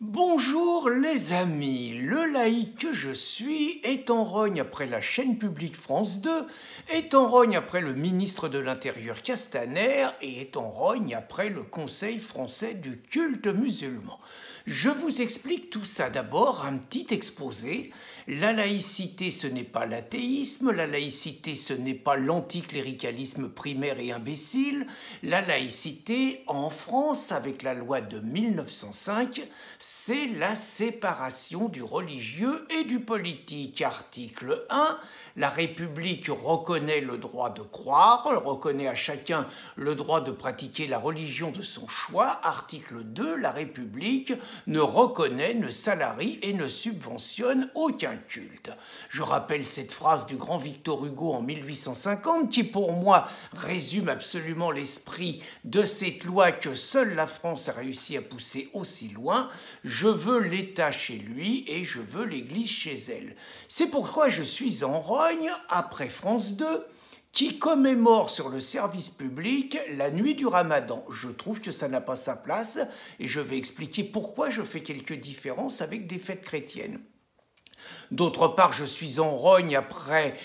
Bonjour les amis, le laïc que je suis est en rogne après la chaîne publique France 2, est en rogne après le ministre de l'Intérieur Castaner et est en rogne après le Conseil français du culte musulman. Je vous explique tout ça. D'abord, un petit exposé. La laïcité, ce n'est pas l'athéisme, la laïcité, ce n'est pas l'anticléricalisme primaire et imbécile. La laïcité, en France, avec la loi de 1905, c'est la séparation du religieux et du politique. Article 1, la République reconnaît le droit de croire, reconnaît à chacun le droit de pratiquer la religion de son choix. Article 2, la République ne reconnaît, ne salarie et ne subventionne aucun culte. Je rappelle cette phrase du grand Victor Hugo en 1850 qui, pour moi, résume absolument l'esprit de cette loi que seule la France a réussi à pousser aussi loin. Je veux l'État chez lui et je veux l'Église chez elle. C'est pourquoi je suis en rogne après France 2, qui commémore sur le service public la nuit du Ramadan. Je trouve que ça n'a pas sa place et je vais expliquer pourquoi je fais quelques différences avec des fêtes chrétiennes. D'autre part, je suis en rogne après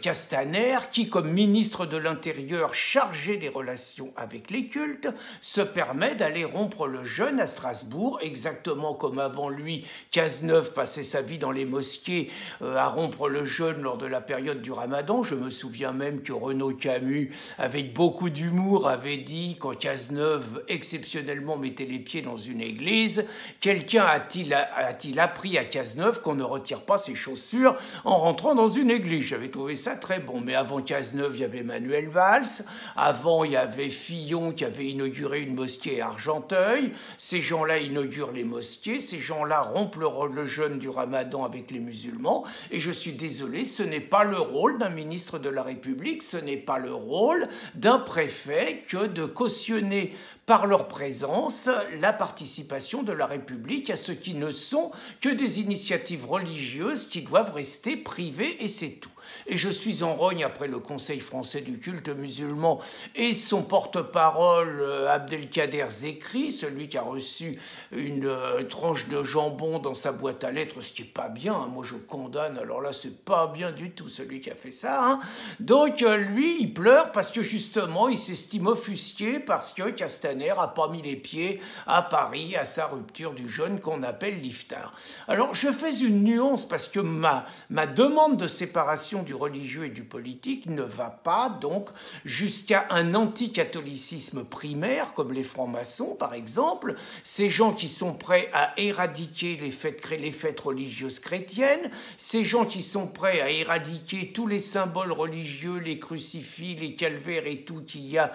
Castaner, qui, comme ministre de l'Intérieur chargé des relations avec les cultes, se permet d'aller rompre le jeûne à Strasbourg, exactement comme avant lui, Cazeneuve passait sa vie dans les mosquées à rompre le jeûne lors de la période du Ramadan. Je me souviens même que Renaud Camus, avec beaucoup d'humour, avait dit, quand Cazeneuve exceptionnellement mettait les pieds dans une église, quelqu'un a-t-il appris à Cazeneuve qu'on ne retire pas ses chaussures en rentrant dans une église. J'avais trouvé ça très bon. Mais avant Cazeneuve, il y avait Manuel Valls. Avant, il y avait Fillon qui avait inauguré une mosquée à Argenteuil. Ces gens-là inaugurent les mosquées. Ces gens-là rompent le jeûne du Ramadan avec les musulmans. Et je suis désolé, ce n'est pas le rôle d'un ministre de la République, ce n'est pas le rôle d'un préfet que de cautionner par leur présence la participation de la République à ce qui ne sont que des initiatives religieuses qui doivent rester privées et c'est tout. Et je suis en rogne après le Conseil français du culte musulman et son porte-parole Abdelkader Zekri, celui qui a reçu une tranche de jambon dans sa boîte à lettres, ce qui n'est pas bien, hein. Moi je condamne, alors là c'est pas bien du tout celui qui a fait ça, hein. Donc lui il pleure parce que justement il s'estime offusqué parce que Castaner n'a pas mis les pieds à Paris à sa rupture du jeûne qu'on appelle l'iftar. Alors je fais une nuance parce que ma demande de séparation du religieux et du politique ne va pas donc jusqu'à un anticatholicisme primaire comme les francs-maçons par exemple, ces gens qui sont prêts à éradiquer les fêtes religieuses chrétiennes, ces gens qui sont prêts à éradiquer tous les symboles religieux, les crucifix, les calvaires et tout qu'il y a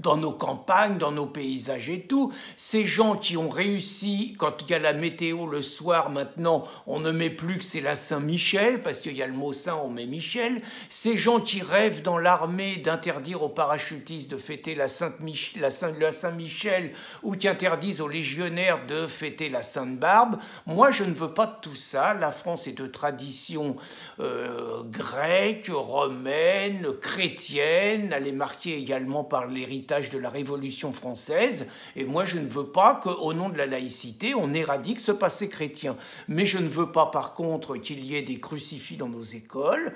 dans nos campagnes, dans nos paysages et tout, ces gens qui ont réussi, quand il y a la météo le soir, maintenant, on ne met plus que c'est la Saint-Michel, parce qu'il y a le mot Saint, on met Michel, ces gens qui rêvent dans l'armée d'interdire aux parachutistes de fêter la Saint-Michel, ou qui interdisent aux légionnaires de fêter la Sainte-Barbe, moi je ne veux pas de tout ça. La France est de tradition grecque, romaine, chrétienne, elle est marquée également par l'héritage de la Révolution française, et moi je ne veux pas qu'au nom de la laïcité on éradique ce passé chrétien. Mais je ne veux pas par contre qu'il y ait des crucifix dans nos écoles.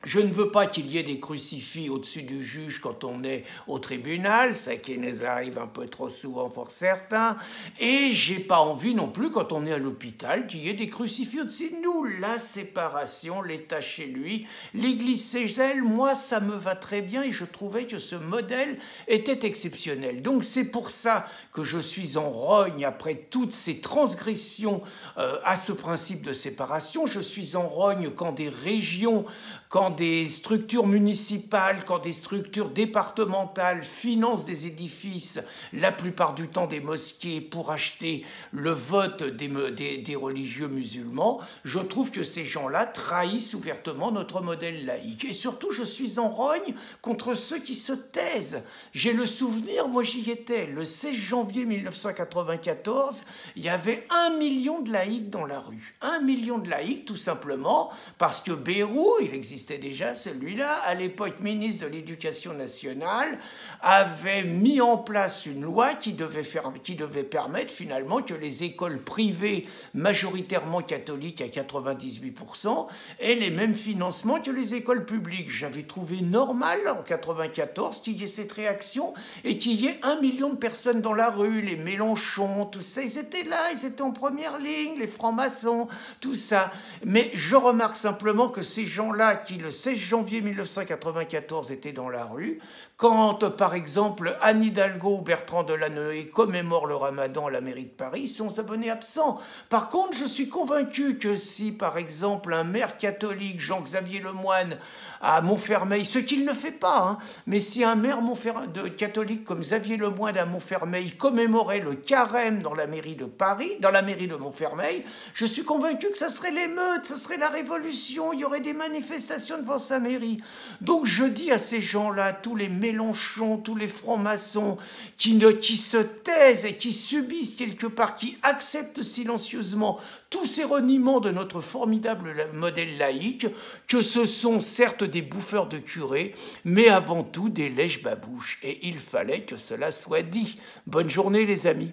Je ne veux pas qu'il y ait des crucifix au-dessus du juge quand on est au tribunal, ça qui nous arrive un peu trop souvent pour certains, et j'ai pas envie non plus quand on est à l'hôpital qu'il y ait des crucifix au-dessus de nous. La séparation, l'État chez lui, l'Église chez elle, moi ça me va très bien et je trouvais que ce modèle était exceptionnel. Donc c'est pour ça que je suis en rogne après toutes ces transgressions à ce principe de séparation. Je suis en rogne quand des régions, quand des structures municipales, quand des structures départementales financent des édifices, la plupart du temps des mosquées, pour acheter le vote des religieux musulmans, je trouve que ces gens-là trahissent ouvertement notre modèle laïque. Et surtout, je suis en rogne contre ceux qui se taisent. J'ai le souvenir, moi j'y étais, le 16 janvier 1994, il y avait 1 million de laïcs dans la rue. 1 million de laïcs, tout simplement, parce que Bérou, il existait connaissait déjà, celui-là, à l'époque ministre de l'Éducation nationale, avait mis en place une loi qui devait permettre finalement que les écoles privées, majoritairement catholiques à 98%, aient les mêmes financements que les écoles publiques. J'avais trouvé normal en 94 qu'il y ait cette réaction et qu'il y ait 1 million de personnes dans la rue, les Mélenchon, tout ça, ils étaient là, ils étaient en première ligne, les francs-maçons, tout ça. Mais je remarque simplement que ces gens-là, qui le 16 janvier 1994 étaient dans la rue, quand, par exemple, Anne Hidalgo ou Bertrand Delanoë commémorent le Ramadan à la mairie de Paris, ils sont abonnés absents. Par contre, je suis convaincu que si, par exemple, un maire catholique, Jean-Xavier Lemoyne, à Montfermeil, ce qu'il ne fait pas, hein, mais si un maire catholique comme Xavier Lemoyne à Montfermeil commémorait le carême dans la mairie de Paris, dans la mairie de Montfermeil, je suis convaincu que ça serait l'émeute, ça serait la révolution, il y aurait des manifestations devant sa mairie. Donc je dis à ces gens-là, tous les Mélenchon, tous les francs-maçons qui se taisent et qui subissent quelque part, qui acceptent silencieusement tous ces reniements de notre formidable modèle laïque, que ce sont certes des bouffeurs de curés, mais avant tout des lèches-babouches. Et il fallait que cela soit dit. Bonne journée les amis.